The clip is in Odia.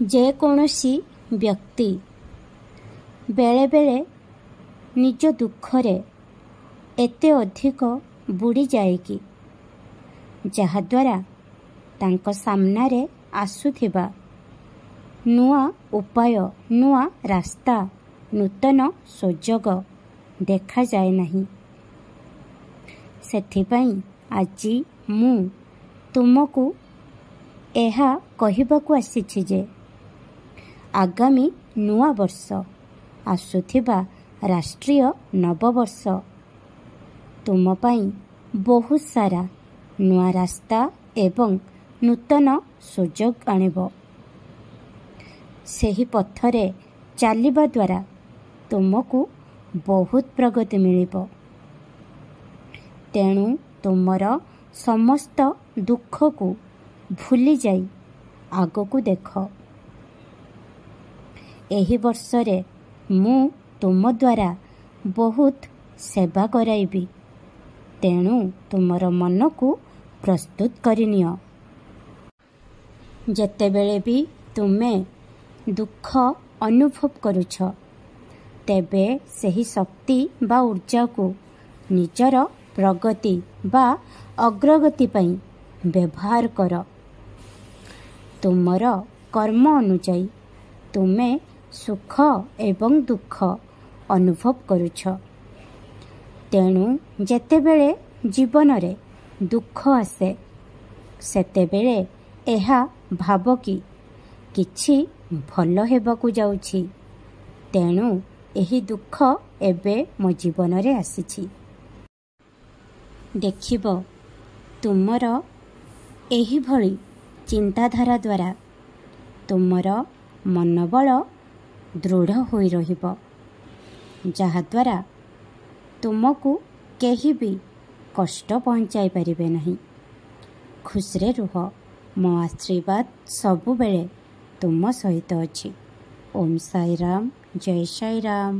ଯେକୌଣସି ବ୍ୟକ୍ତି ବେଳେବେଳେ ନିଜ ଦୁଃଖରେ ଏତେ ଅଧିକ ବୁଡ଼ିଯାଏ କି ଯାହାଦ୍ୱାରା ତାଙ୍କ ସାମ୍ନାରେ ଆସୁଥିବା ନୂଆ ଉପାୟ, ନୂଆ ରାସ୍ତା, ନୂତନ ସୁଯୋଗ ଦେଖାଯାଏ ନାହିଁ। ସେଥିପାଇଁ ଆଜି ମୁଁ ତୁମକୁ ଏହା କହିବାକୁ ଆସିଛି ଯେ ଆଗାମୀ ନୂଆ ବର୍ଷ, ଆସୁଥିବା ରାଷ୍ଟ୍ରୀୟ ନବବର୍ଷ ତୁମ ପାଇଁ ବହୁତ ସାରା ନୂଆ ରାସ୍ତା ଏବଂ ନୂତନ ସୁଯୋଗ ଆଣିବ। ସେହି ପଥରେ ଚାଲିବା ଦ୍ୱାରା ତୁମକୁ ବହୁତ ପ୍ରଗତି ମିଳିବ। ତେଣୁ ତୁମର ସମସ୍ତ ଦୁଃଖକୁ ଭୁଲିଯାଇ ଆଗକୁ ଦେଖ। ଏହି ବର୍ଷରେ ମୁଁ ତୁମ ଦ୍ୱାରା ବହୁତ ସେବା କରାଇବି। ତେଣୁ ତୁମର ମନକୁ ପ୍ରସ୍ତୁତ କରିନିଅ। ଯେତେବେଳେ ବି ତୁମେ ଦୁଃଖ ଅନୁଭବ କରୁଛ, ତେବେ ସେହି ଶକ୍ତି ବା ଉର୍ଜାକୁ ନିଜର ପ୍ରଗତି ବା ଅଗ୍ରଗତି ପାଇଁ ବ୍ୟବହାର କର। ତୁମର କର୍ମ ଅନୁଯାୟୀ ତୁମେ ସୁଖ ଏବଂ ଦୁଃଖ ଅନୁଭବ କରୁଛ। ତେଣୁ ଯେତେବେଳେ ଜୀବନରେ ଦୁଃଖ ଆସେ, ସେତେବେଳେ ଏହା ଭାବ କି କିଛି ଭଲ ହେବାକୁ ଯାଉଛି। ତେଣୁ ଏହି ଦୁଃଖ ଏବେ ମୋ ଜୀବନରେ ଆସିଛି। ଦେଖିବ, ତୁମର ଏହିଭଳି ଚିନ୍ତାଧାରା ଦ୍ୱାରା ତୁମର ମନୋବଳ ଦୃଢ଼ ହୋଇ ରହିବ, ଯାହାଦ୍ୱାରା ତୁମକୁ କେହି ବି କଷ୍ଟ ପହଞ୍ଚାଇ ପାରିବେ ନାହିଁ। ଖୁସିରେ ରୁହ। ମୋ ଆଶୀର୍ବାଦ ସବୁବେଳେ ତୁମ ସହିତ ଅଛି। ଓମ୍ ସାଇ ରାମ, ଜୟ ସାଇ ରାମ।